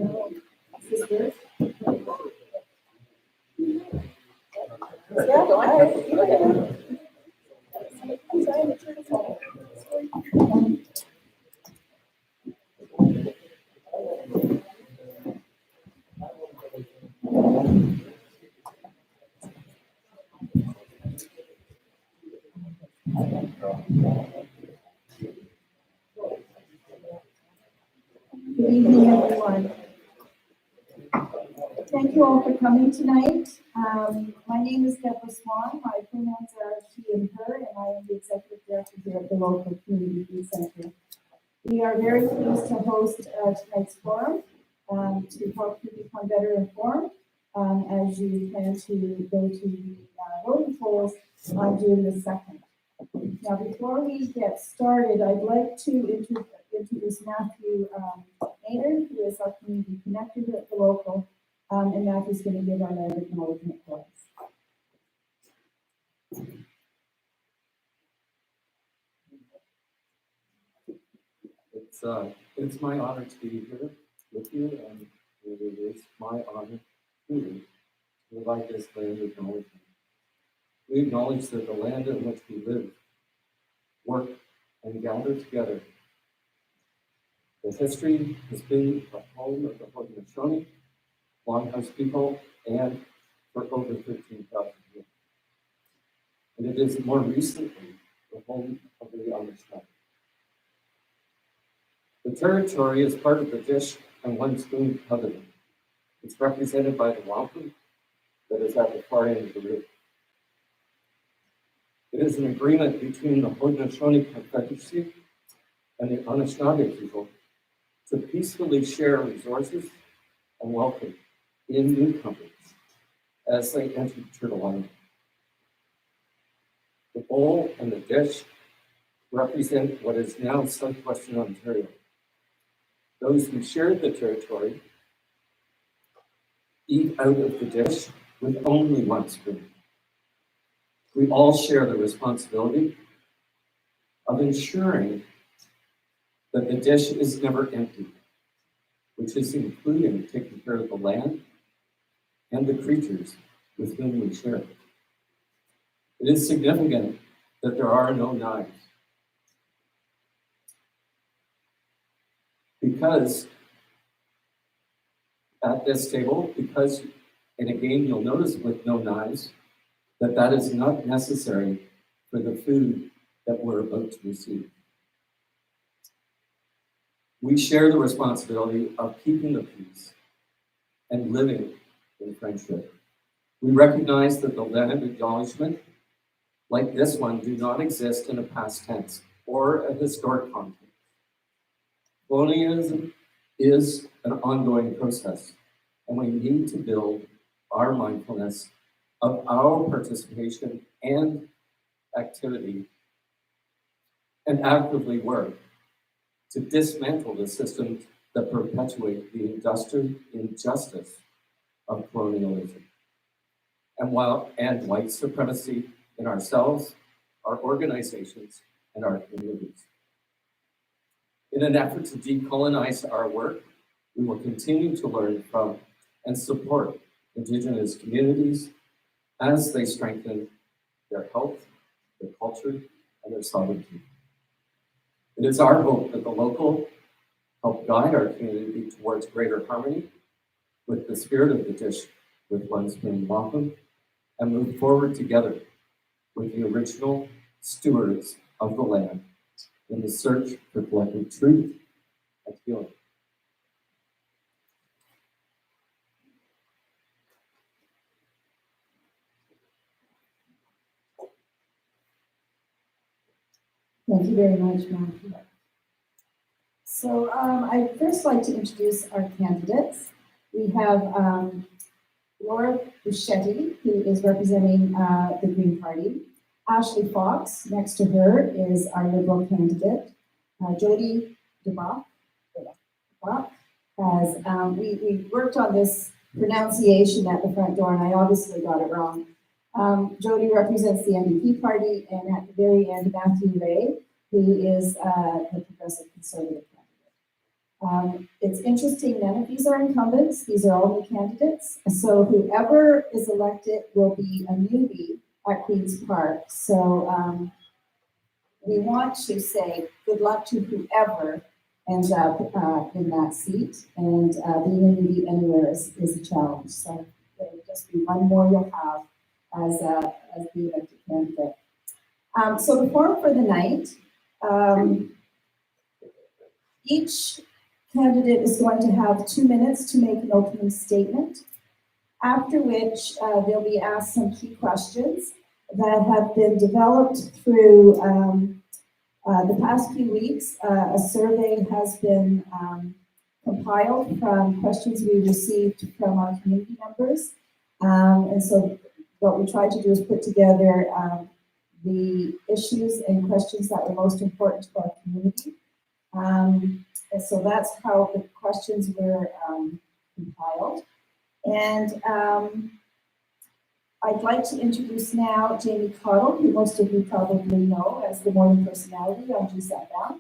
This is good. Yeah, go ahead. I'm trying to turn it off. Good evening, everyone. Thank you all for coming tonight. My name is Deborah Swan. My pronouns are she and her, and I am the executive director here at the local community youth center. We are very pleased to host tonight's forum to help you become better informed as you plan to go to voting polls on June the 2nd. Now, before we get started, I'd like to introduce Matthew Maynard, who is our community connector at the local, and Matthew's going to give our land acknowledgement for us. It's my honor to be here with you, and it is my honor to provide this land acknowledgement. We acknowledge that the land in which we live, work, and gather together. The history has been the home of the Haudenosaunee, Longhouse people, and for over 13,000 years. And it is more recently the home of the Anishinaabe. The territory is part of the Dish and One Spoon Covenant. It's represented by the wampum that is at the far end of the river. It is an agreement between the Haudenosaunee Confederacy and the Anishinaabe people to peacefully share resources and welcome in newcomers as they enter Turtle Island. The bowl and the dish represent what is now southwestern Ontario. Those who shared the territory eat out of the dish with only one spoon. We all share the responsibility of ensuring that the dish is never empty, which is including taking care of the land and the creatures with whom we share it. It is significant that there are no knives, because at this table, and again, you'll notice with no knives, that is not necessary for the food that we're about to receive. We share the responsibility of keeping the peace and living in friendship. We recognize that the land acknowledgement, like this one, do not exist in a past tense or a historic context. Colonialism is an ongoing process, and we need to build our mindfulness of our participation and activity and actively work to dismantle the systems that perpetuate the injustice of colonialism and white supremacy in ourselves, our organizations, and our communities. In an effort to decolonize our work, we will continue to learn from and support Indigenous communities as they strengthen their health, their culture, and their sovereignty. It is our hope that the local help guide our community towards greater harmony with the spirit of the Dish with One Spoon wampum, and move forward together with the original stewards of the land in the search for collective truth and healing. Thank you very much, Matthew. So I'd first like to introduce our candidates. We have Laura Bouchetti, who is representing the Green Party. Ashley Fox, next to her, is our Liberal candidate. Jody Burback has, we worked on this pronunciation at the front door, and I obviously got it wrong. Jody represents the NDP party, and at the very end, Matthew Ray, who is the Progressive Conservative It's interesting, none of these are incumbents, these are all new candidates. So whoever is elected will be a newbie at Queen's Park. So we want to say good luck to whoever ends up in that seat. And being a newbie anywhere is a challenge. So it'll just be one more you'll have as the elected candidate. So the forum for the night, each candidate is going to have 2 minutes to make an opening statement, after which they'll be asked some key questions that have been developed through the past few weeks. A survey has been compiled from questions we received from our community members. And so what we tried to do is put together the issues and questions that were most important to our community. And so that's how the questions were compiled. And I'd like to introduce now Jamie Cottle, who most of you probably know as the morning personality on GSAT.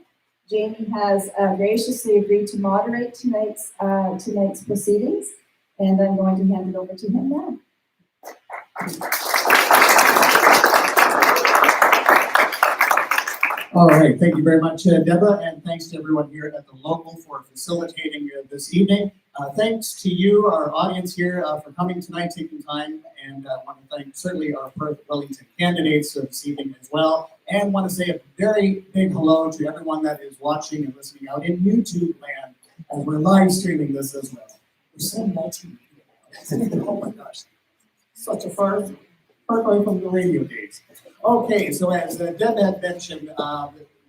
Jamie has graciously agreed to moderate tonight's proceedings, and I'm going to hand it over to him now. All right, thank you very much, Deborah, and thanks to everyone here at the local for facilitating this evening. Thanks to you, our audience here, for coming tonight, taking time, and I want to thank certainly our Perth Wellington candidates this evening as well, and want to say a very big hello to everyone that is watching and listening out in YouTube land as we're live streaming this as well. We're so multimedia. Oh my gosh, such a far away from the radio days. Okay, so as Deb had mentioned,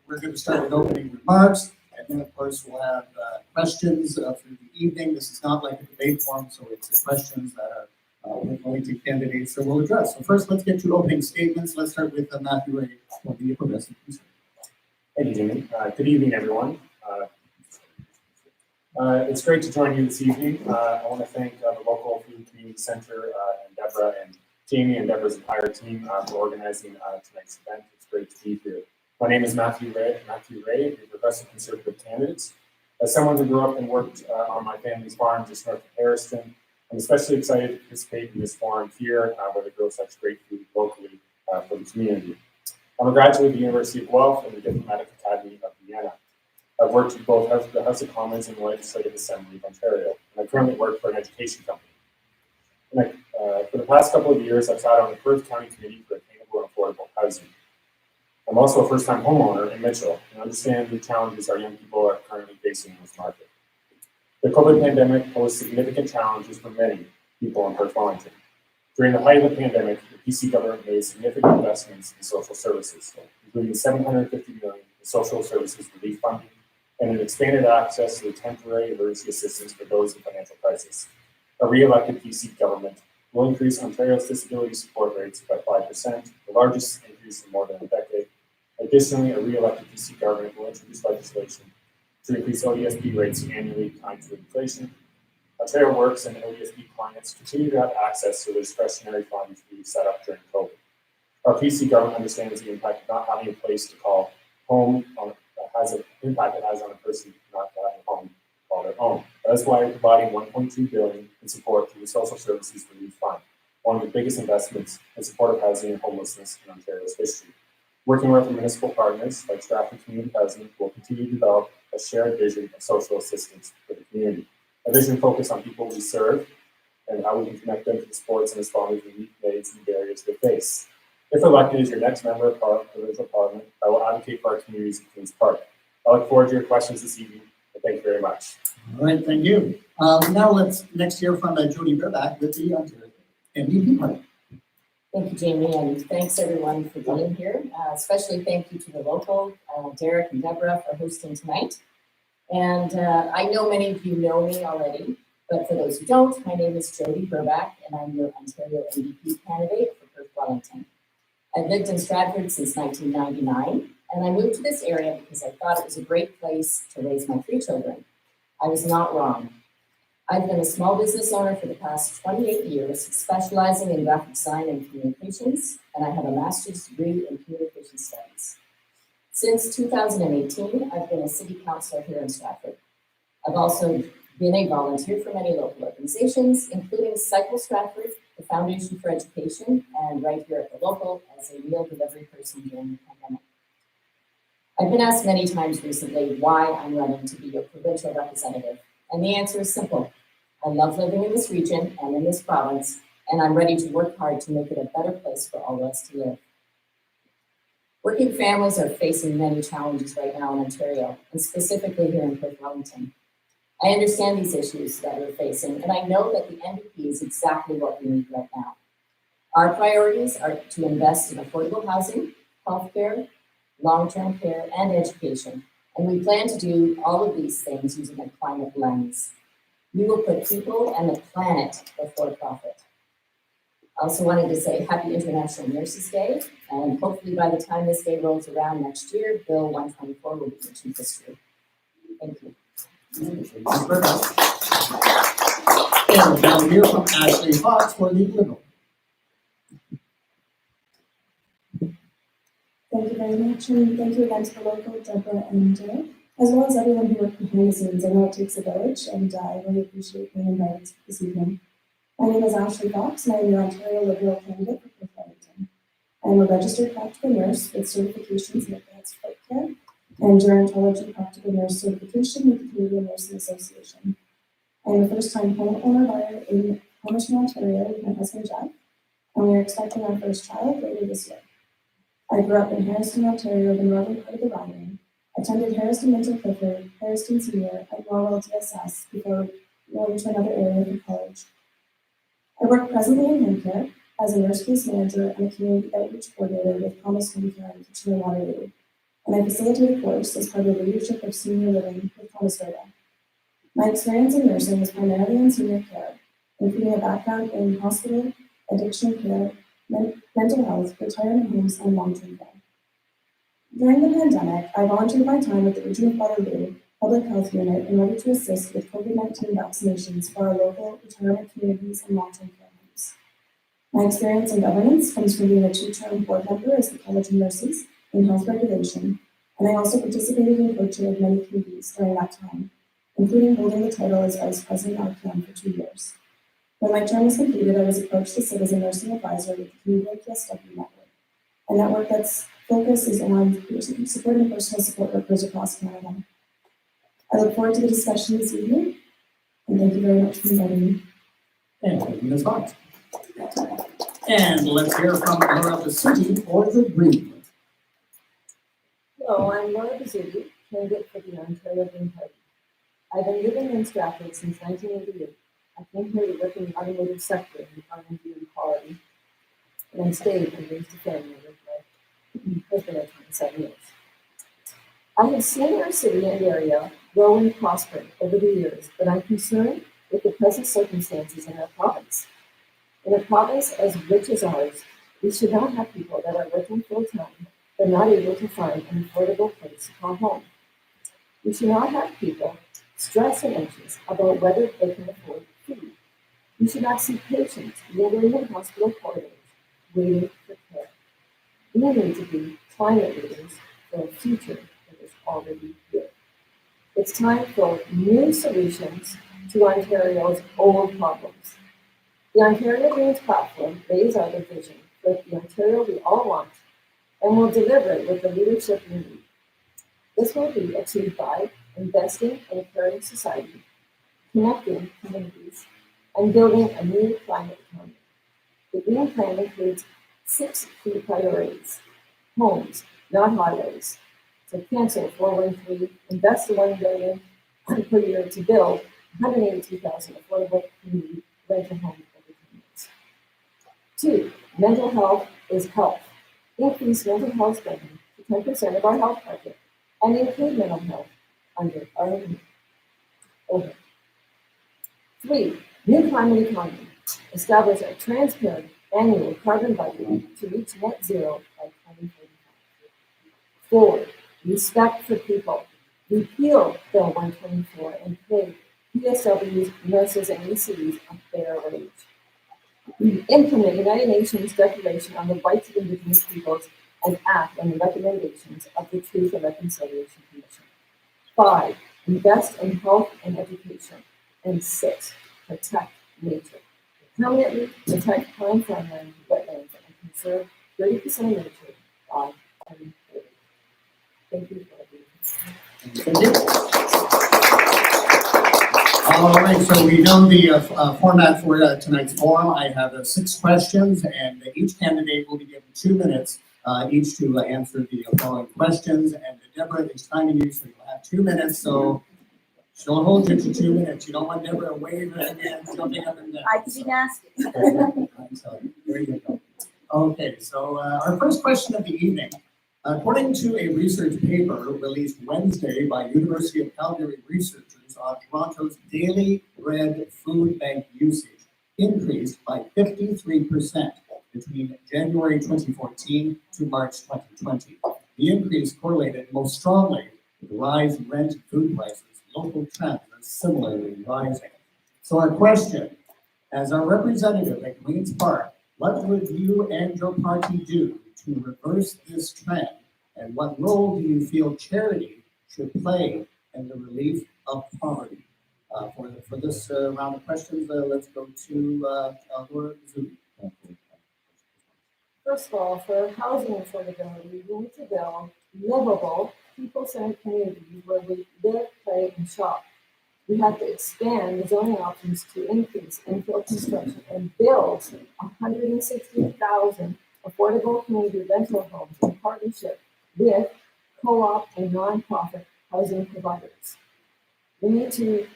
we're going to start with opening remarks, and then of course we'll have questions through the evening. This is not like a debate forum, so it's questions that are going to candidates that we'll address. So first, let's get to opening statements. Let's start with Matthew Ray of the Progressive Conservative. Thank you, Jimmy. Good evening, everyone. It's great to join you this evening. I want to thank the local Food Community Center and Deborah and Jamie and Deborah's entire team for organizing tonight's event. It's great to be here. My name is Matthew Ray, the Progressive Conservative candidate. As someone who grew up and worked on my family's farm just north of Harriston, I'm especially excited to participate in this forum here where they grow such great food locally for the community. I'm a graduate of the University of Guelph and the Diplomatic Academy of Vienna. I've worked with both the House of Commons and the Legislative Assembly of Ontario, and I currently work for an education company. And for the past couple of years, I've sat on the Perth County Committee for Attainable and Affordable Housing. I'm also a first-time homeowner in Mitchell and understand the challenges our young people are currently facing in this market. The COVID pandemic posed significant challenges for many people in Perth Wellington. During the height of the pandemic, the PC government made significant investments in social services, including $750 million in social services relief funding and an expanded access to the temporary emergency assistance for those in financial crisis. A re-elected PC government will increase Ontario's disability support rates by 5%, the largest increase in more than a decade. Additionally, a re-elected PC government will introduce legislation to increase ODSP rates annually tied to inflation. Ontario Works and ODSP clients continue to have access to the discretionary funds we set up during COVID. Our PC government understands the impact of not having a place to call home has an impact it has on a person not having a home to call their own. That's why we're providing $1.2 billion in support through the Social Services Relief Fund, one of the biggest investments in support of housing and homelessness in Ontario's history. Working with our municipal partners like Stratford Community Housing, will continue to develop a shared vision of social assistance for the community. A vision focused on people we serve and how we can connect them to the supports and respond to the unique needs and barriers they face. If elected as your next member of Provincial Parliament, I will advocate for our communities in Queen's Park. I look forward to your questions this evening, and thank you very much. All right, thank you. Now let's next hear from Jody Burback with the Ontario NDP Party. Thank you, Jamie, and thanks everyone for being here. Especially thank you to the local, Derek and Deborah, for hosting tonight. And I know many of you know me already, but for those who don't, my name is Jody Burback, and I'm your Ontario NDP candidate for Perth Wellington. I've lived in Stratford since 1999, and I moved to this area because I thought it was a great place to raise my 3 children. I was not wrong. I've been a small business owner for the past 28 years, specializing in graphic design and communications, and I have a master's degree in communication studies. Since 2018, I've been a city councillor here in Stratford. A I've also been a volunteer for many local organizations, including Cycle Stratford, the Foundation for Education, and right here at the local as a meal delivery person during the pandemic. I've been asked many times recently why I'm running to be your provincial representative, and the answer is simple. I love living in this region and in this province, and I'm ready to work hard to make it a better place for all of us to live. Working families are facing many challenges right now in Ontario, and specifically here in Perth Wellington. I understand these issues that we're facing, and I know that the NDP is exactly what we need right now. Our priorities are to invest in affordable housing, healthcare, long-term care, and education, and we plan to do all of these things using a climate lens. We will put people and the planet before profit. I also wanted to say Happy International Nurses Day, and hopefully by the time this day rolls around next year, Bill 124 will be ancient history. Thank you. Thank you very much. And now we hear from Ashley Fox for the Liberal. Thank you very much, and thank you again to the local, Deborah and Jay, as well as everyone who worked behind the scenes. I know it takes a village, and I really appreciate being invited this evening. My name is Ashley Fox, and I am the Ontario Liberal candidate for Perth Wellington. I am a registered practical nurse with certifications in advanced foot care and gerontology practical nurse certification with the Canadian Nursing Association. I am a first-time homeowner buyer in Palmerston, Ontario with my husband Jeff, and we are expecting our first child later this year. I grew up in Harrison, Ontario, the northern part of the Riding, attended Harrison Minto Clifford, Harrison Senior, and Norwell DSS before going to another area for college. I work presently in home care as a nurse case manager and a community outreach coordinator with Promise Home Care in Kitchener-Waterloo, and I facilitate a course as part of the leadership of senior living with Promise Rota. My experience in nursing is primarily in senior care, including a background in hospital, addiction care, mental health, retirement homes, and long-term care. During the pandemic, I volunteered my time with the Region of Waterloo Public Health Unit in order to assist with COVID-19 vaccinations for our local retirement communities and long-term care homes. My experience in governance comes from being a two-term board member as the College of Nurses in health regulation, and I also participated in co-chaired many committees during that time, including holding the title as Vice President RPM for 2 years. When my term was completed, I was approached to sit as a nursing advisor with the Canadian PSW Network, a network that's focus is on supporting personal support workers across Canada. I look forward to the discussion this evening, and thank you very much for inviting me. And thank you, Ms. Fox. And let's hear from Laura Bouchetti for the Green. Hello, I'm Laura Bouchetti, candidate for the Ontario Green Party. I've been living in Stratford since 1988. I came here to work in the automotive sector in R&D and quality, and I stayed and raised a family with my husband at 27 years. I have seen our city and area grow and prosper over the years, but I'm concerned with the present circumstances in our province. In a province as rich as ours, we should not have people that are working full-time but not able to find an affordable place to call home. We should not have people stressed and anxious about whether they can afford food. We should not see patients lingering in hospital corridors waiting for care. We need to be climate leaders for a future that is already here. It's time for new solutions to Ontario's old problems. The Ontario Greens platform lays out a vision for the Ontario we all want and will deliver it with the leadership we need. This will be achieved by investing in a caring society, connecting communities, and building a new climate economy. The Green Plan includes 6 key priorities: homes, not highways. So cancel 413, invest the $1 billion per year to build 182,000 affordable community rental homes over 10 years. 2, mental health is health. Increase mental health spending to 10% of our health budget and include mental health under our over. 3, new climate economy. Establish a transparent annual carbon budget to reach net zero by 2045. 4, respect for people. Repeal Bill 124 and pay PSWs, nurses, and ECs a fair wage. Implement United Nations Declaration on the Rights of Indigenous Peoples and act on the recommendations of the Truth and Reconciliation Commission. 5, invest in health and education, and 6, protect nature. Permanently protect pine farmland, wetlands, and conserve 30% of nature by 2030. Thank you for being here. Thank you. All right, so we know the format for tonight's forum. I have 6 questions, and each candidate will be given 2 minutes each to answer the following questions. And Deborah is timing you, so you'll have 2 minutes. So she'll hold you to 2 minutes. You don't want Deborah waving and jumping up and down. I can be nasty. So, there you go. Okay, so our first question of the evening. According to a research paper released Wednesday by University of Calgary researchers on Toronto's daily bread food bank usage increased by 53% between January 2014 to March 2020. The increase correlated most strongly with the rise in rent and food prices. Local trends are similarly rising. So our question, as our representative at Queen's Park, what would you and your party do to reverse this trend? And what role do you feel charity should play in the relief of poverty? For this round of questions, let's go to Laura Zubi. First of all, for housing affordability, we need to build livable, people-centered communities where we live, play, and shop. We have to expand the zoning options to increase infill construction and build 160,000 affordable community rental homes in partnership with co-op and nonprofit housing providers. We need to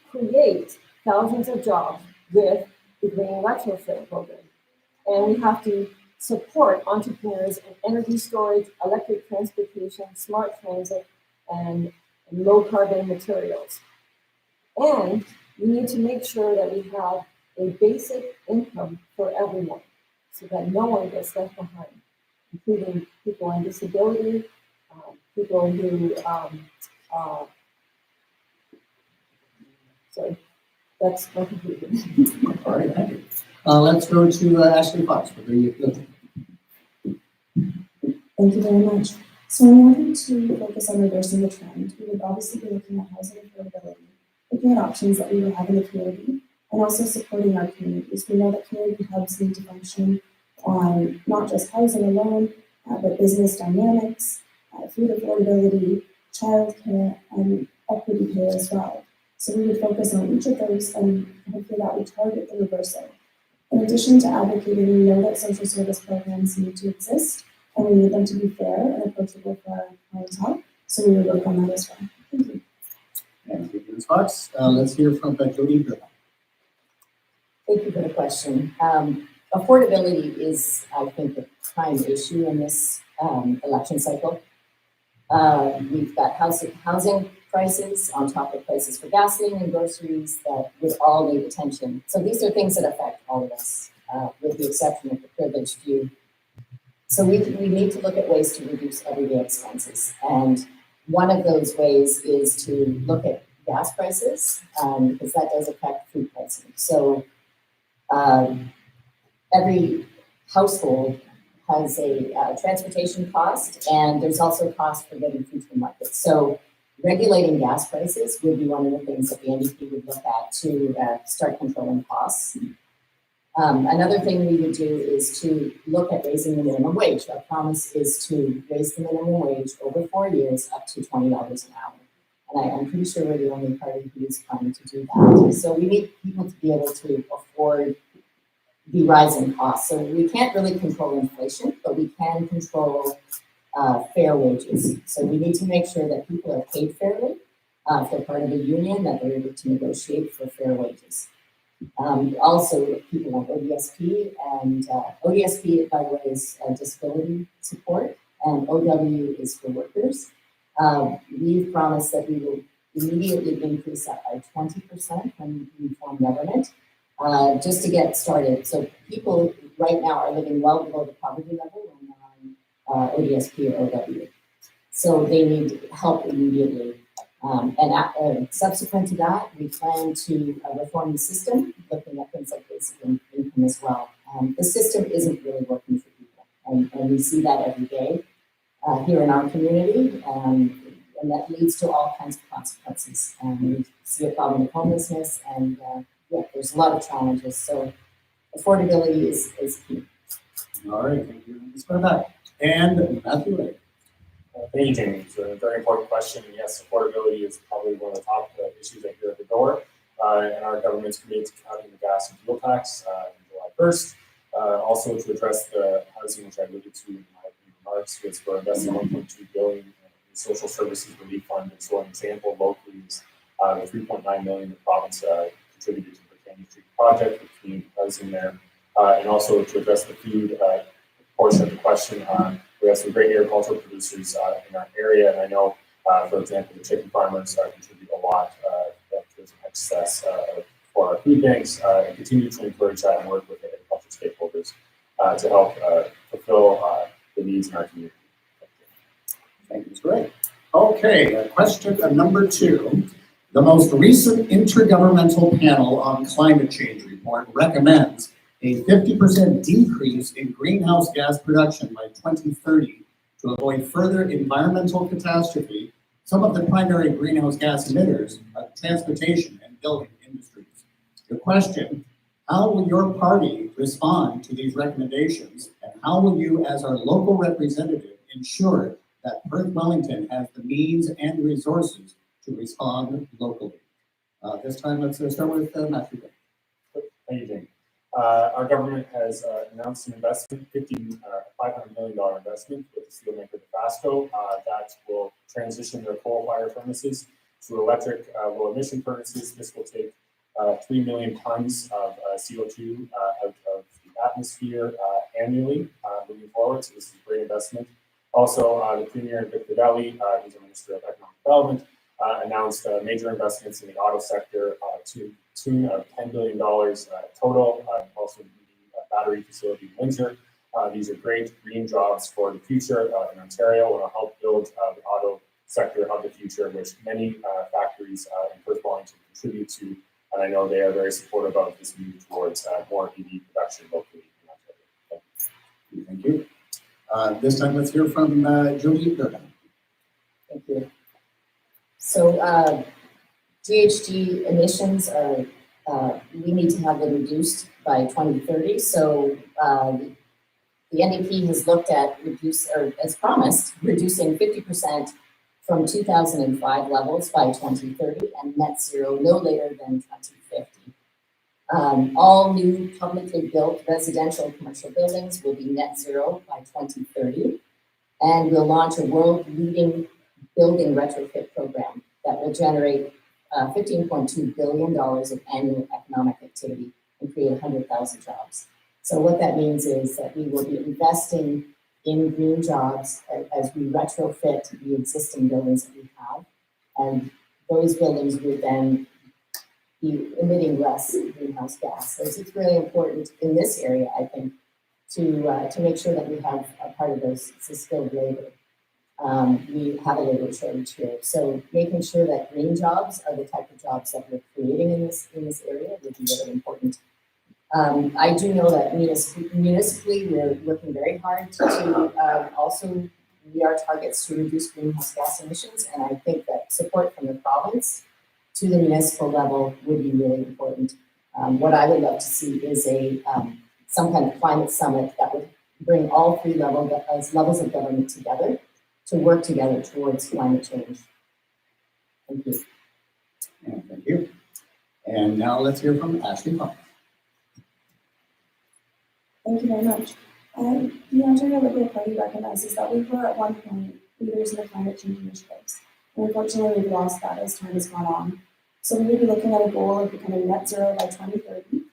create thousands of jobs with the green retrofit program. And we have to support entrepreneurs in energy storage, electric transportation, smart transit, and low carbon materials. And we need to make sure that we have a basic income for everyone so that no one gets left behind, including people on disability, people who, sorry, that's my conclusion. All right, thank you. Let's go to Ashley Fox. Thank you very much. So in order to focus on reversing the trend, we would obviously be looking at housing affordability, looking at options that we would have in the community, and also supporting our communities. We know that community hubs need to function on not just housing alone, but business dynamics, food affordability, childcare, and equity pay as well. So we would focus on each of those, and hopefully that would target the reversal. In addition to advocating, we know that social service programs need to exist, and we need them to be fair and approachable for our clientele. So we would work on that as well. Thank you. Thank you, Ms. Fox. Let's hear from Jody Burback. Thank you for the question. Affordability is, I think, a prime issue in this election cycle. We've got housing prices on top of prices for gasoline and groceries that would all need attention. So these are things that affect all of us, with the exception of the privileged few. So we need to look at ways to reduce everyday expenses. And one of those ways is to look at gas prices, because that does affect food pricing. So every household has a transportation cost, and there's also cost for getting food to the market. So regulating gas prices would be one of the things that the NDP would look at to start controlling costs. Another thing we would do is to look at raising the minimum wage. Our promise is to raise the minimum wage over 4 years up to $20 an hour. And I'm pretty sure we're the only party who is planning to do that. So we need people to be able to afford the rising costs. So we can't really control inflation, but we can control fair wages. So we need to make sure that people are paid fairly. If they're part of a union, that they're able to negotiate for fair wages. Also, people want ODSP, and ODSP, by the way, is disability support, and OW is for workers. We've promised that we will immediately increase that by 20% when we form government, just to get started. So people right now are living well below the poverty level when they're on ODSP or OW. So they need help immediately. And subsequent to that, we plan to reform the system, looking at things like basic income as well. The system isn't really working for people, and we see that every day here in our community. And And that leads to all kinds of consequences. We see a problem with homelessness, and yeah, there's a lot of challenges. So affordability is key. All right, thank you, Ms. Burback. And Matthew Ray. Thank you, Jamie. It's a very important question. And yes, affordability is probably one of the top issues I hear at the door. And our government's committed to cutting the gas and fuel tax on July 1st. Also to address the housing, which I alluded to in my remarks, was we're investing $1.2 billion in social services relief fund. And so an example locally is the $3.9 million the province contributed to the Candy Street project with community housing there. And also to address the food portion of the question, we have some great agricultural producers in our area, and I know, for example, the chicken farmers contribute a lot to excess for our food banks, and continue to encourage that and work with the agricultural stakeholders to help fulfill the needs in our community. Thank you, Mr. Ray. Okay, question number 2. The most recent Intergovernmental Panel on Climate Change report recommends a 50% decrease in greenhouse gas production by 2030 to avoid further environmental catastrophe. Some of the primary greenhouse gas emitters are transportation and building industries. The question, how will your party respond to these recommendations, and how will you, as our local representative, ensure that Perth Wellington has the means and resources to respond locally? This time, let's start with Matthew. Thank you, Jamie. Our government has announced an investment, $500 million investment with the steelmaker Dofasco that will transition their coal-fired furnaces to electric low-emission furnaces. This will take 3 million tons of CO2 out of the atmosphere annually moving forward. So this is a great investment. Also, the Premier Victor Valley, who's the Minister of Economic Development, announced major investments in the auto sector to tune of $10 billion total, also the battery facility in Windsor. These are great green jobs for the future in Ontario, and will help build the auto sector of the future, which many factories in Perth Wellington contribute to. And I know they are very supportive of this move towards more EV production locally in Ontario. Thank you. This time, let's hear from Jody Burback. Thank you. So GHG emissions are, we need to have them reduced by 2030. So the NDP has looked at or as promised, reducing 50% from 2005 levels by 2030 and net zero no later than 2050. All new publicly built residential and commercial buildings will be net zero by 2030. And we'll launch a world-leading building retrofit program that will generate $15.2 billion of annual economic activity and create 100,000 jobs. So what that means is that we will be investing in green jobs as we retrofit the existing buildings that we have. And those buildings would then be emitting less greenhouse gas. So it's really important in this area, I think, to make sure that we have a part of those skilled labor. We have a labor shortage here. So making sure that green jobs are the type of jobs that we're creating in this area would be really important. I do know that municipally, we're working very hard to also meet our targets to reduce greenhouse gas emissions. And I think that support from the province to the municipal level would be really important. What I would love to see is some kind of climate summit that would bring all 3 levels of government together to work together towards climate change. Thank you. Yeah, thank you. And now let's hear from Ashley Fox. Thank you very much. The Ontario Liberal Party recognizes that we were at one point leaders in the climate change initiatives. And unfortunately, we've lost that as time has gone on. So we will be looking at a goal of becoming net zero by 2030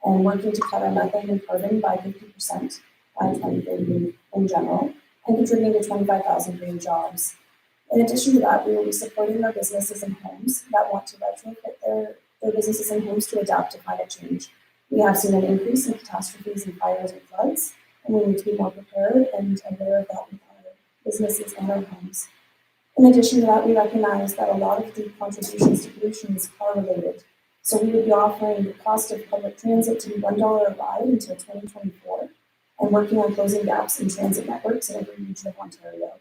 and working to cut our methane and carbon by 50% by 2030 in general, and contributing to 25,000 green jobs. In addition to that, we will be supporting our businesses and homes that want to retrofit their businesses and homes to adapt to climate change. We have seen an increase in catastrophes and fires and floods, and we need to be more prepared and aware of that with our businesses and our homes. In addition to that, we recognize that a lot of the contributions to pollution is car related. So we would be offering the cost of public transit to be $1 a ride until 2024, and working on closing gaps in transit networks in every region of Ontario.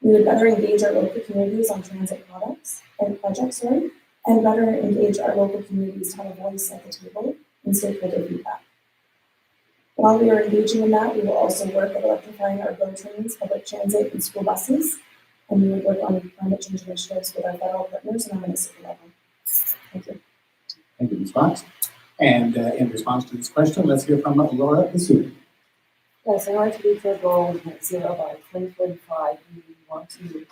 We would better engage our local communities on transit projects, and better engage our local communities to have a voice at the table in stakeholder feedback. While we are engaging in that, we will also work at electrifying our GO trains, public transit, and school buses, and we will work on climate change initiatives with our federal partners and on municipal level. Thank you. Thank you, Ms. Fox. And in response to this question, let's hear from Laura Issou. Yes, in order to reach our goal of net zero by 2045, we want to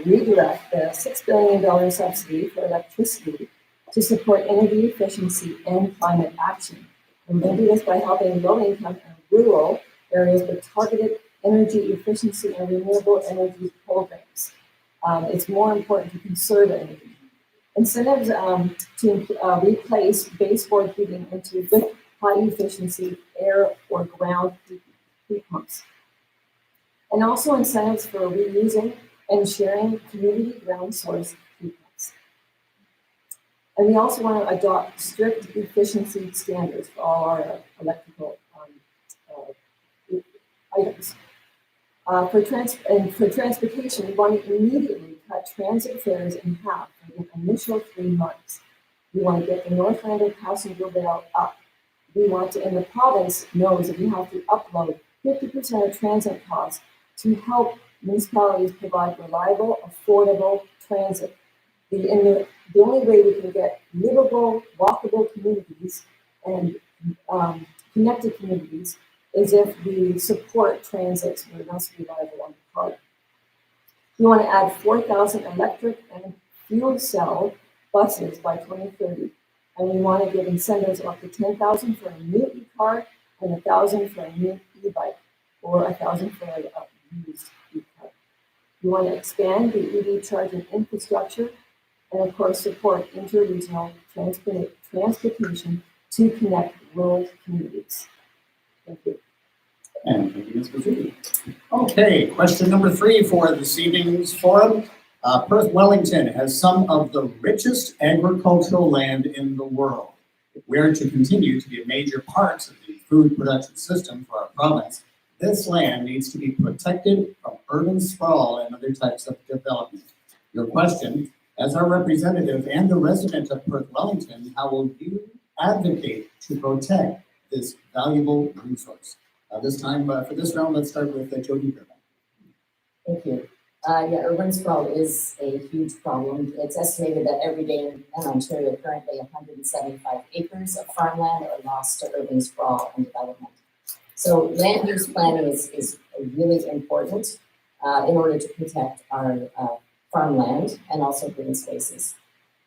redirect the $6 billion subsidy for electricity to support energy efficiency and climate action. And we'll do this by helping low-income and rural areas with targeted energy efficiency and renewable energy programs. It's more important to conserve energy. Incentives to replace baseboard heating with high-efficiency air or ground heat pumps. And also incentives for reusing and sharing community ground source heat pumps. And we also want to adopt strict efficiency standards for all our electrical items. For transportation, we want to immediately cut transit fares in half for the initial 3 months. We want to get the Northlander passenger bill up. We want to, and the province knows that we have to upload 50% of transit costs to help municipalities provide reliable, affordable transit. The only way we can get livable, walkable communities and connected communities is if we support transit, so it must be reliable on the part. We want to add 4,000 electric and fuel cell buses by 2030. And we want to give incentives up to 10,000 for a new e-car and 1,000 for a new e-bike, or 1,000 for a used e-car. We want to expand the EV charging infrastructure and of course support inter-regional transportation to connect rural communities. Thank you. And thank you, Ms. Bouchetti. Okay, question number 3 for this evening's forum. Perth Wellington has some of the richest agricultural land in the world. If we are to continue to be a major part of the food production system for our province, this land needs to be protected from urban sprawl and other types of development. Your question, as our representative and a resident of Perth Wellington, how will you advocate to protect this valuable resource? This time, for this round, let's start with Jody Griffin. Thank you. Yeah, urban sprawl is a huge problem. It's estimated that every day in Ontario, currently 175 acres of farmland are lost to urban sprawl and development. So land use planning is really important in order to protect our farmland and also green spaces.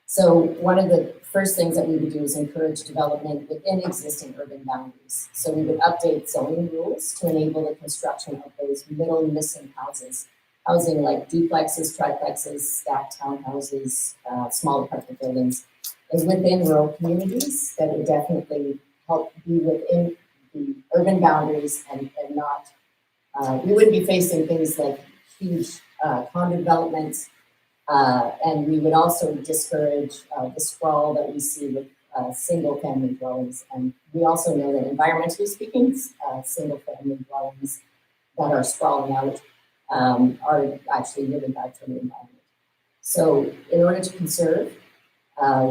So one of the first things that we would do is encourage development within existing urban boundaries. So we would update zoning rules to enable the construction of those middle missing housing like duplexes, triplexes, stacked townhouses, small apartment buildings, is within rural communities that would definitely help be within the urban boundaries and not, we wouldn't be facing things like huge condo developments. And we would also discourage the sprawl that we see with single family dwellings. And we also know that environmentally speaking, single family dwellings that are sprawling out are actually really bad for the environment. So in order to conserve,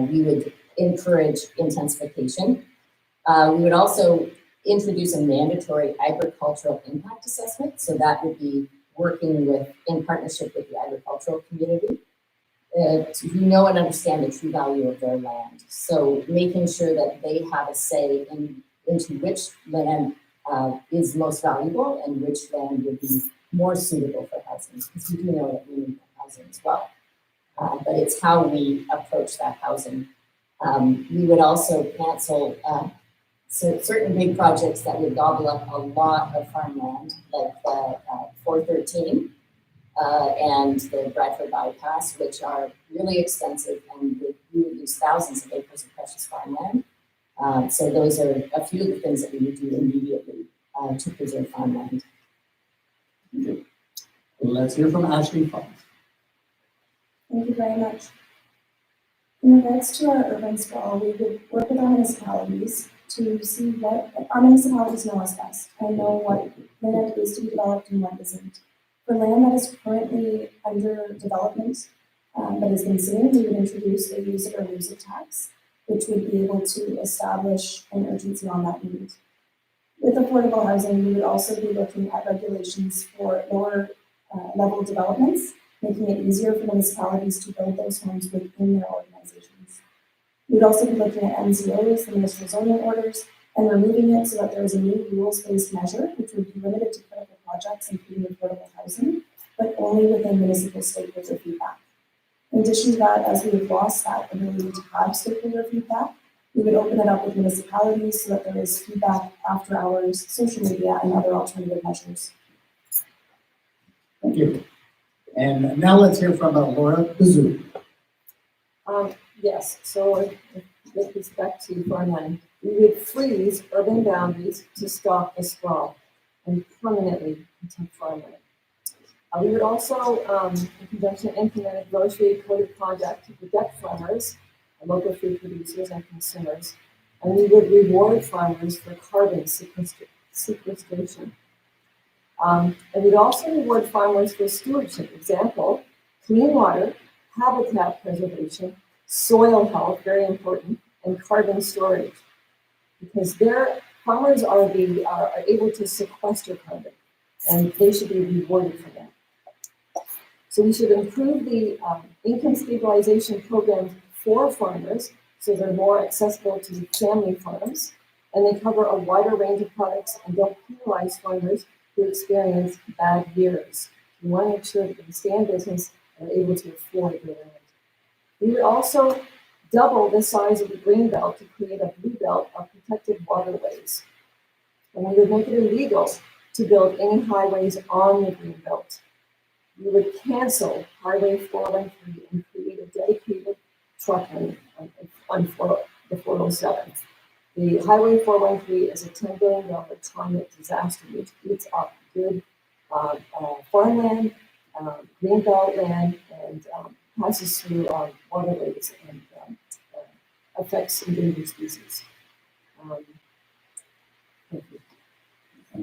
we would encourage intensification. We would also introduce a mandatory agricultural impact assessment. So that would be working in partnership with the agricultural community to know and understand the true value of their land. So making sure that they have a say into which land is most valuable and which land would be more suitable for housing, because we do know that we need housing as well. But it's how we approach that housing. We would also cancel certain big projects that would gobble up a lot of farmland, like 413 and the Bradford Bypass, which are really expensive and we would lose thousands of acres of precious farmland. So those are a few of the things that we would do immediately to preserve farmland. Thank you. Let's hear from Ashley Fox. Thank you very much. In regards to our urban sprawl, we would work with our municipalities to see what our municipalities know us best and know what land is to be developed and what isn't. For land that is currently under development, but has been sitting, we would introduce a use it or lose it tax, which would be able to establish an urgency on that need. With affordable housing, we would also be looking at regulations for lower level developments, making it easier for municipalities to build those homes within their organizations. We'd also be looking at MZOs, the municipal zoning orders, and removing it so that there is a new rules-based measure, which would be limited to critical projects, including affordable housing, but only within municipal stakeholder feedback. In addition to that, as we have lost that ability to have stakeholder feedback, we would open it up with municipalities so that there is feedback after hours, social media, and other alternative measures. Thank you. And now let's hear from Laura Bazoo. Yes, so with respect to farmland, we would freeze urban boundaries to stop the sprawl and permanently protect farmland. We would also, in conjunction, implement a grocery code of conduct to protect farmers, local food producers, and consumers. And we would reward farmers for carbon sequestration. And we'd also reward farmers for stewardship. Example, clean water, habitat preservation, soil health, very important, and carbon storage. Because farmers are able to sequester carbon, and they should be rewarded for that. So we should improve the income stabilization program for farmers so they're more accessible to family farms, and they cover a wider range of products and don't penalize farmers who experience bad years. We want to make sure that they stay in business and are able to afford their land. We would also double the size of the green belt to create a blue belt of protected waterways. And we would make it illegal to build any highways on the green belt. We would cancel Highway 413 and create a dedicated truck lane on the 407. The Highway 413 is a $10 billion climate disaster which eats up good farmland, green belt land, and passes through waterways and affects endangered species. Thank you.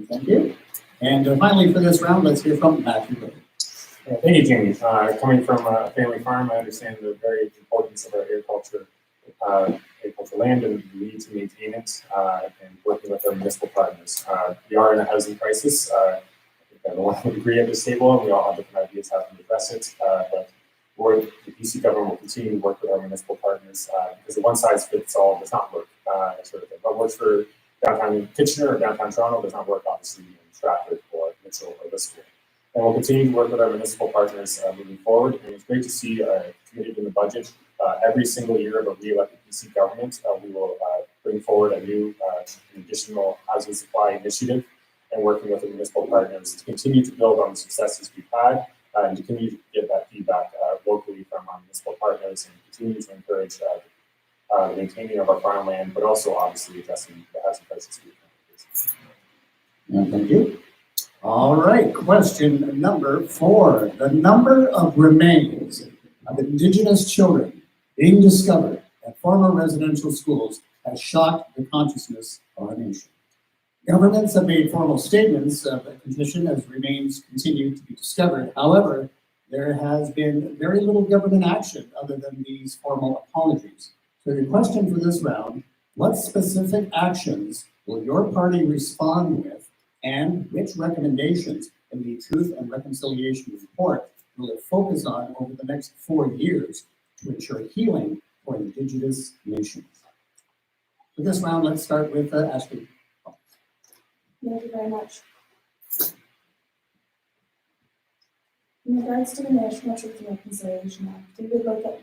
Thank you. And finally for this round, let's hear from Matthew. Thank you, Jamie. Coming from a family farm, I understand the very importance of our agricultural land and the need to maintain it and working with our municipal partners. We are in a housing crisis. I think everyone would agree at this table, and we all have different ideas how to address it. But the BC government will continue to work with our municipal partners because the one size fits all does not work. Sort of thing. What works for downtown Kitchener or downtown Toronto does not work, obviously, in Stratford or Mitchell or Bristol. And we'll continue to work with our municipal partners moving forward. And it's great to see committed in the budget every single year of a re-elected BC government. We will bring forward a new additional housing supply initiative and working with the municipal partners to continue to build on the successes we've had and to continue to get that feedback locally from our municipal partners and continue to encourage the maintaining of our farmland, but also obviously addressing the housing crisis we've had. Thank you. All right, question number 4. The number of remains of Indigenous children being discovered at former residential schools has shocked the consciousness of our nation. Governments have made formal statements of a condition as remains continue to be discovered. However, there has been very little government action other than these formal apologies. So the question for this round, what specific actions will your party respond with, and which recommendations in the Truth and Reconciliation Report will it focus on over the next 4 years to ensure healing for Indigenous nations? For this round, let's start with Ashley. Thank you very much. In regards to the National Truth and Reconciliation Act, we would look at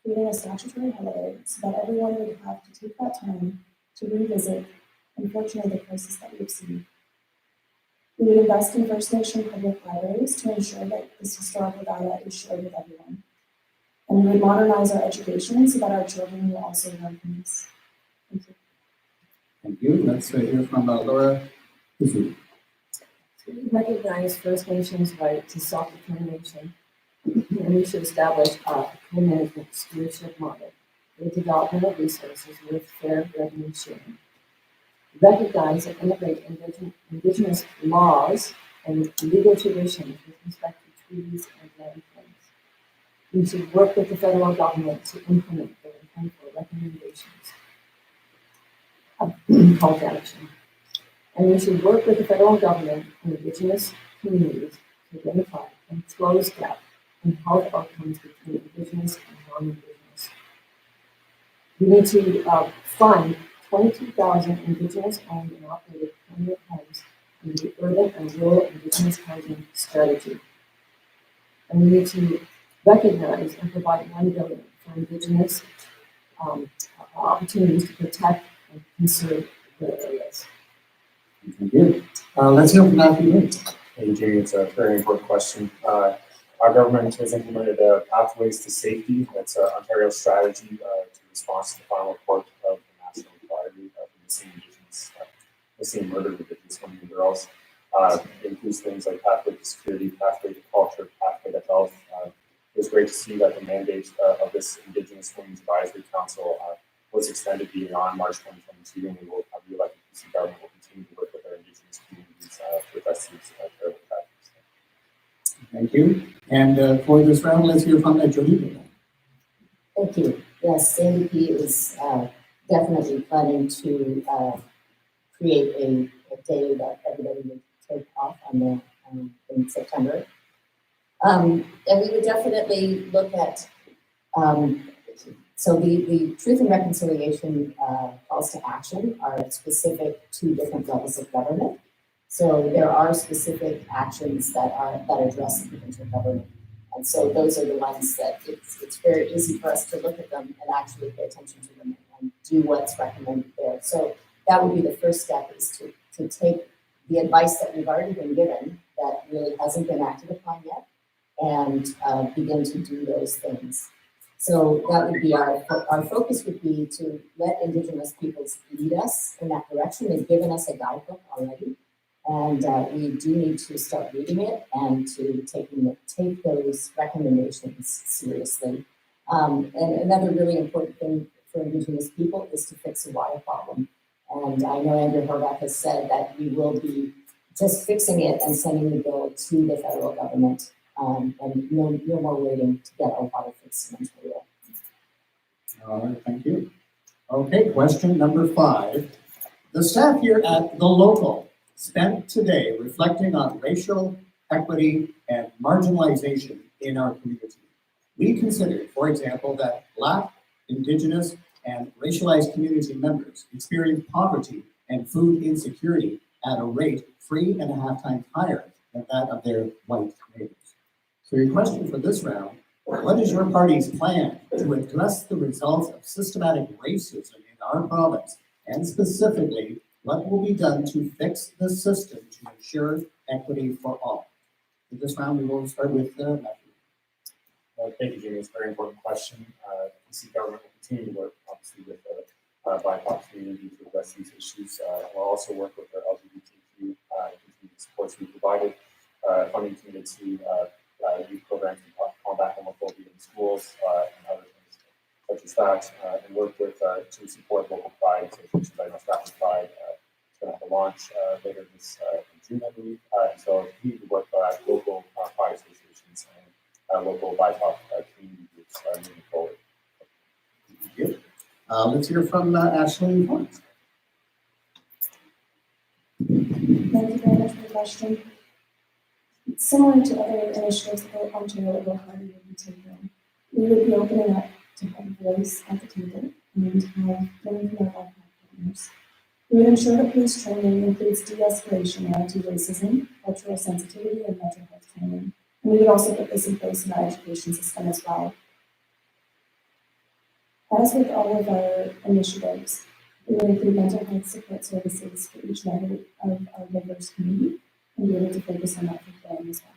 creating a statutory holiday so that everyone would have to take that time to revisit, unfortunately, the crisis that we've seen. We would invest in First Nation public libraries to ensure that this historical data is shared with everyone. And we would modernize our education so that our children will also learn from this. Thank you. Thank you. Let's hear from Laura Bazoo. We recognize First Nations' right to self-determination, and we should establish a co-management stewardship model for the development of resources with fair revenue sharing. Recognize and integrate Indigenous laws and legal traditions with respect to treaties and land claims. We should work with the federal government to implement their intended recommendations of call to action. And we should work with the federal government and Indigenous communities to identify and close gap in health outcomes between Indigenous and non-Indigenous. We need to fund 22,000 Indigenous owned and operated permanent homes in the urban and rural Indigenous housing strategy. And we need to recognize and provide $1 billion for Indigenous opportunities to protect and conserve their areas. Thank you. Let's hear from Matthew. Hey, Jamie, it's a very important question. Our government has implemented Pathways to Safety. That's Ontario's strategy to respond to the final report of the National Inquiry of missing murdered Indigenous women and girls. It includes things like pathway to security, pathway to culture, pathway to health. It was great to see that the mandate of this Indigenous Women's Advisory Council was extended beyond March 2022, and we will have the elected BC government will continue to work with our Indigenous communities to address these terrible practices. Thank you. And for this round, let's hear from Jody Burback. Thank you. Yes, NDP is definitely planning to create a day that everybody would take off on in September. And we would definitely look at, so the Truth and Reconciliation calls to action are specific to different levels of government. So there are specific actions that address the provincial government. And so those are the ones that it's very easy for us to look at them and actually pay attention to them and do what's recommended there. So that would be the first step, is to take the advice that we've already been given that really hasn't been acted upon yet and begin to do those things. So that would be our focus would be to let Indigenous peoples lead us in that direction. They've given us a guidebook already, and we do need to start reading it and to take those recommendations seriously. And another really important thing for Indigenous people is to fix the water problem. And I know Andrew Burback has said that we will be just fixing it and sending the bill to the federal government, and no more waiting to get our water fixed in Ontario. All right, thank you. Okay, question number 5. The staff here at the local spent today reflecting on racial equity and marginalization in our community. We considered, for example, that Black, Indigenous, and racialized community members experience poverty and food insecurity at a rate 3.5 times higher than that of their white neighbors. So your question for this round: what is your party's plan to address the results of systematic racism in our province, and specifically, what will be done to fix the system to ensure equity for all? For this round, we will start with Matthew. Thank you, Jamie. It's a very important question. BC government will continue to work, obviously, with the BIPOC community to address these issues. We'll also work with the LGBTQ community supports we provided, funding committed to youth programs to combat homophobia in schools and other things such as that, and work with to support local pride. So, which is Stratford Pride. It's going to have a launch later this in June, I believe. So we need to work with local pride associations and local BIPOC community groups moving forward. Thank you. Let's hear from Ashley Horns. Thank you very much for the question. Similar to other initiatives that Ontario Local Authority will be taking, we would be opening up to have a voice at the table and have learning from our BIPOC partners. We would ensure that police training includes de-escalation and anti-racism, cultural sensitivity, and mental health training. And we would also put this in place in our education system as well. As with all of our initiatives, we would include mental health support services for each level of our diverse community and be able to focus on that for them as well.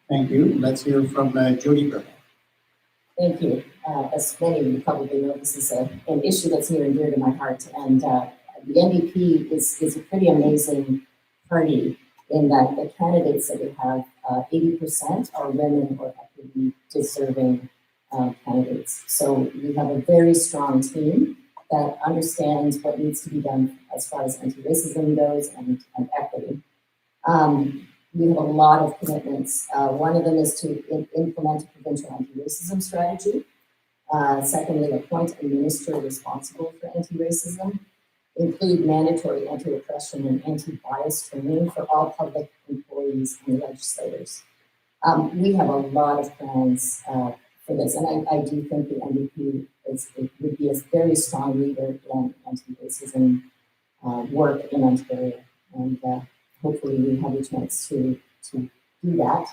Thank you. Let's hear from Jody Griffin. Thank you. As many of you probably know, this is an issue that's near and dear to my heart. And the NDP is a pretty amazing party in that the candidates that we have, 80% are women or equity deserving candidates. So we have a very strong team that understands what needs to be done as far as anti-racism goes and equity. We have a lot of commitments. One of them is to implement a provincial anti-racism strategy. Secondly, appoint a minister responsible for anti-racism. Include mandatory anti-oppression and anti-bias training for all public employees and legislators. We have a lot of plans for this, and I do think the NDP would be a very strong leader in anti-racism work in Ontario, and hopefully we have a chance to do that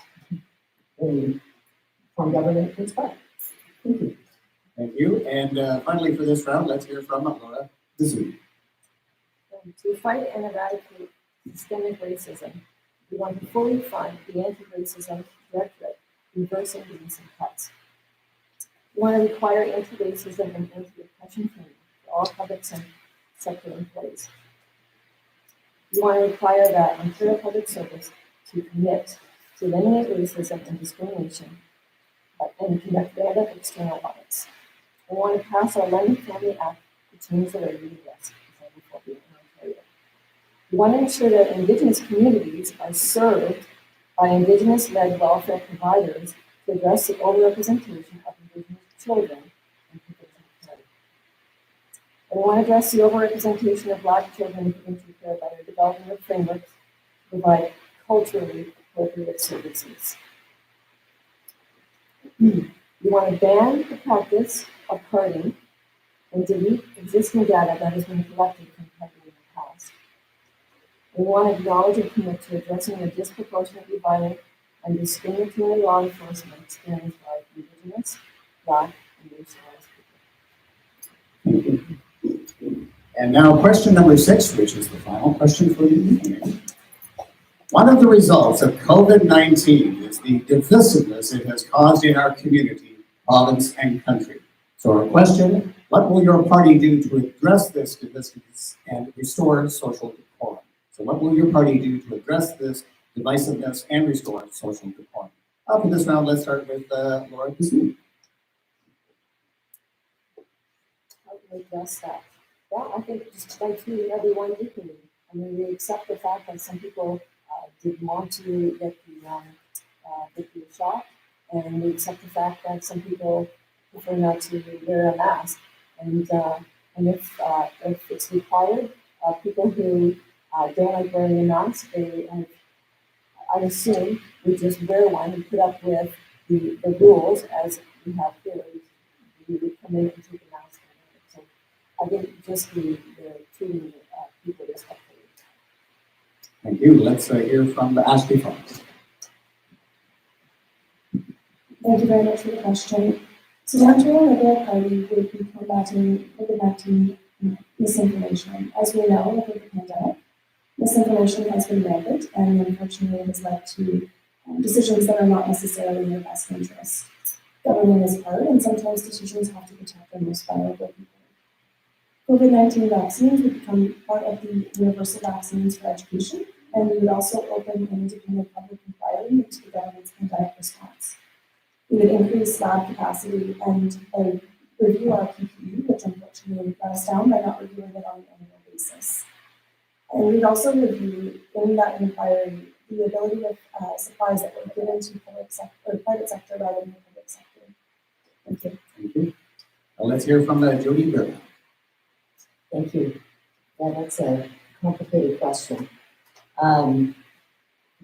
from government as well. Thank you. Thank you. And finally, for this round, let's hear from Laura Dizou. To fight and eradicate systemic racism, we want to fully fund the anti-racism directorate, reversing the recent cuts. We want to require anti-racism and anti-oppression training for all public sector employees. We want to require that Ontario Public Service to commit to eliminate racism and discrimination and conduct relevant external audits. We want to pass our London Family Act to change the way we address Islamophobia in Ontario. We want to ensure that Indigenous communities are served by Indigenous-led welfare providers to address the overrepresentation of Indigenous children in provincial care. And we want to address the overrepresentation of Black children in provincial care by the development of frameworks to provide culturally appropriate services. We want to ban the practice of carding and delete existing data that has been collected from carding in the past. We want to acknowledge and commit to addressing the disproportionately violent and discriminatory law enforcement experienced by Indigenous, Black, and racialized people. And now question number 6, which is the final question for the evening. One of the results of COVID-19 is the divisiveness it has caused in our community, province, and country. So our question, what will your party do to address this divisiveness and restore social decorum? So what will your party do to address this divisiveness and restore social decorum? For this round, let's start with Laura Dizou. How do we address that? Well, I think just by treating everyone equally. I mean, we accept the fact that some people didn't want to get the shot, and we accept the fact that some people prefer not to wear a mask. And if it's required, people who don't like wearing a mask, I assume would just wear one and put up with the rules as we have here. We would come in and take a mask. So I think just the treating people respectfully. Thank you. Let's hear from Ashley Fox. Thank you very much for the question. So the Ontario Liberal Party would be combating COVID-19 misinformation. As we know, with the pandemic, misinformation has been rampant and unfortunately has led to decisions that are not necessarily in their best interest. Government is hard and sometimes decisions have to protect the most vulnerable people. COVID-19 vaccines would become part of the universal vaccines for education, and we would also open an independent public inquiry into the government's pandemic response. We would increase lab capacity and review our PPE, which unfortunately got us down by not reviewing it on an annual basis. And we'd also review in that inquiry the ability of supplies that were given to public sector or private sector rather than the public sector. Thank you. Thank you. Let's hear from Jody Burback. Thank you. Yeah, that's a complicated question.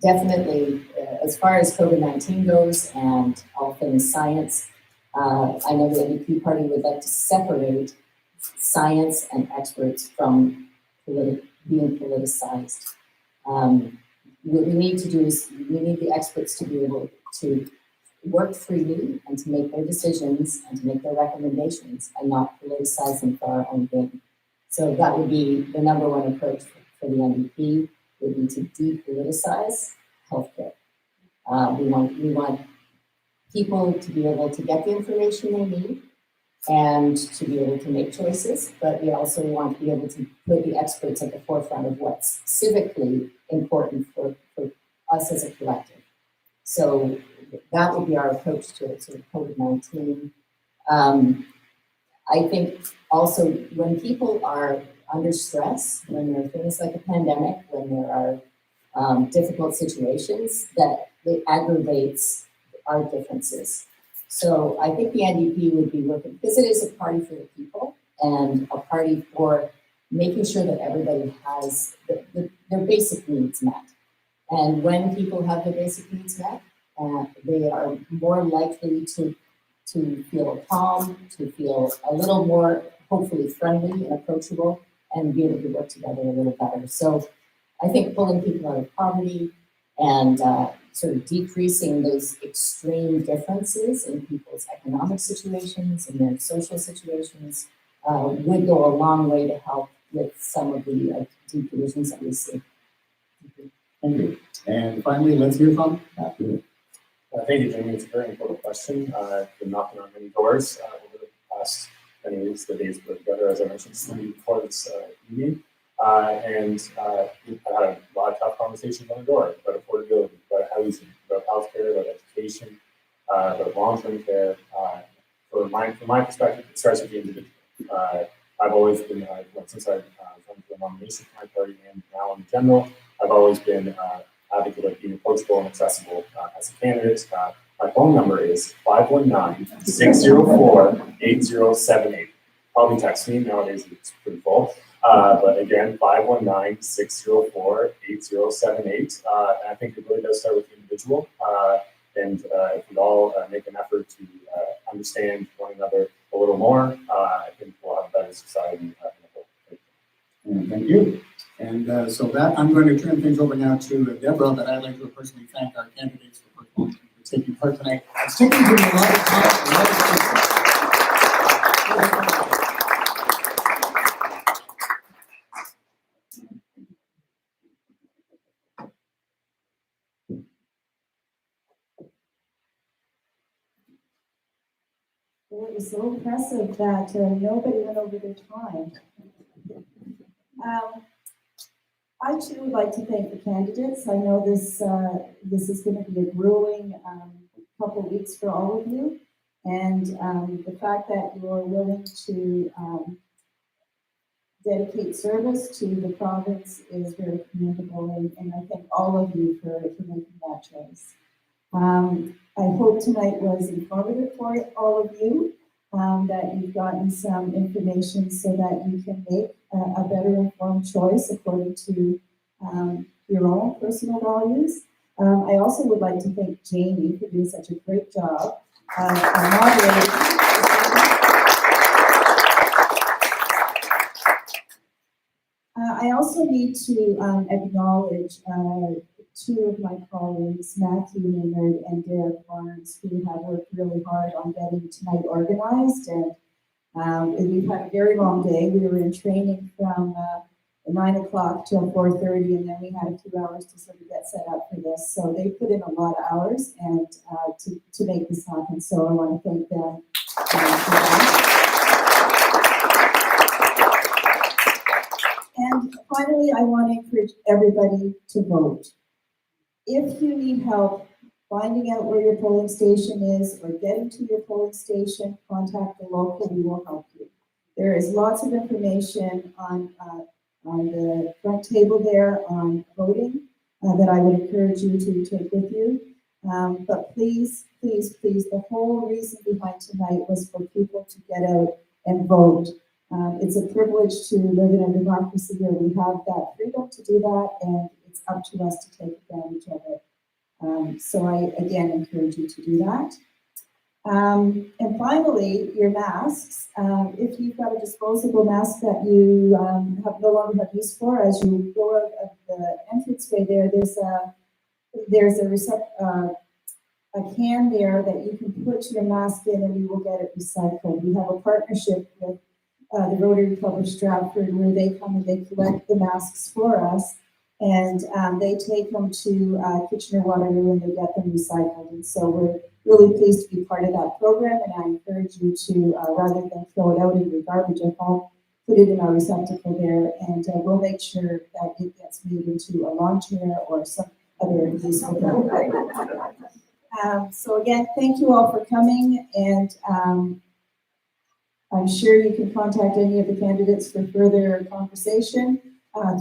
Definitely, as far as COVID-19 goes and all things science, I know the NDP party would like to separate science and experts from being politicized. What we need to do is we need the experts to be able to work freely and to make their decisions and to make their recommendations and not politicize them for our own gain. So that would be the number one approach for the NDP, would be to depoliticize healthcare. We want people to be able to get the information they need and to be able to make choices, but we also want to be able to put the experts at the forefront of what's civically important for us as a collective. So that would be our approach to COVID-19. I think also when people are under stress, when there are things like a pandemic, when there are difficult situations, that it aggravates our differences. So I think the NDP would be looking, because it is a party for the people and a party for making sure that everybody has their basic needs met. And when people have their basic needs met, they are more likely to feel calm, to feel a little more hopefully friendly and approachable, and be able to work together a little better. So I think pulling people out of poverty and sort of decreasing those extreme differences in people's economic situations and their social situations would go a long way to help with some of the deep divisions that we see. Thank you. And finally, let's hear from Matthew. Thank you, Jamie. It's a very important question. I've been knocking on many doors over the past many weeks. The days put together, as I mentioned, before this evening. And we've had a lot of tough conversations on the door about affordability, about housing, about healthcare, about education, about long-term care. From my perspective, it starts with the individual. I've always been, since I've come to the nomination for my party and now in general, I've always been advocate of being approachable and accessible as a candidate. My phone number is 519-604-8078. Probably text me, nowadays it's pretty full. But again, 519-604-8078. And I think it really does start with the individual. And if we all make an effort to understand one another a little more, I think we'll have a better society. Thank you. And so that I'm going to turn things over now to Deborah, but I'd like to personally thank our candidates for taking part tonight. It's taken me a lot of time. It was so impressive that nobody went over their time. I too would like to thank the candidates. I know this is going to be a grueling couple of weeks for all of you, and the fact that you are willing to dedicate service to the province is very commendable, and I thank all of you for making that choice. I hope tonight was informative for all of you, that you've gotten some information so that you can make a better informed choice according to your own personal values. I also would like to thank Jamie for doing such a great job moderating. I also need to acknowledge two of my colleagues, Matthew Maynard and Derek Barnes, who have worked really hard on getting tonight organized. And we've had a very long day. We were in training from 9 o'clock till 4:30, and then we had a few hours to sort of get set up for this. So they put in a lot of hours and to make this happen. So I want to thank them. And finally, I want to encourage everybody to vote. If you need help finding out where your polling station is or getting to your polling station, contact the local, we will help you. There is lots of information on the front table there on voting that I would encourage you to take with you. But please, please, please, the whole reason behind tonight was for people to get out and vote. It's a privilege to live in a democracy where we have that freedom to do that, and it's up to us to take advantage of it. So I, again, encourage you to do that. And finally, your masks. If you've got a disposable mask that you no longer have use for, as you go out of the entranceway there, there's a can there that you can put your mask in and we will get it recycled. We have a partnership with the Rotary Club of Stratford, where they come and they collect the masks for us, and they take them to Kitchener-Waterloo and they get them recycled. And so we're really pleased to be part of that program, and I encourage you to, rather than throw it out in your garbage at home, put it in our receptacle there, and we'll make sure that it gets made into a lawn chair or some other useful thing. So again, thank you all for coming, and I'm sure you can contact any of the candidates for further conversation.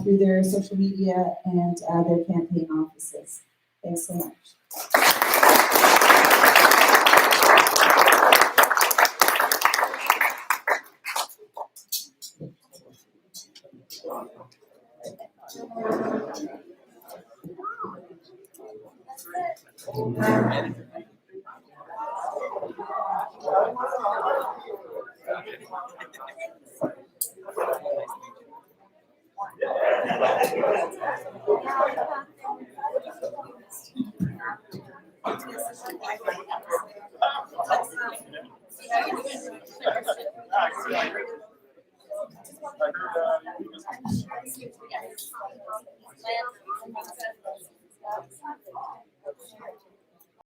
through their social media and their campaign offices. Thanks so much.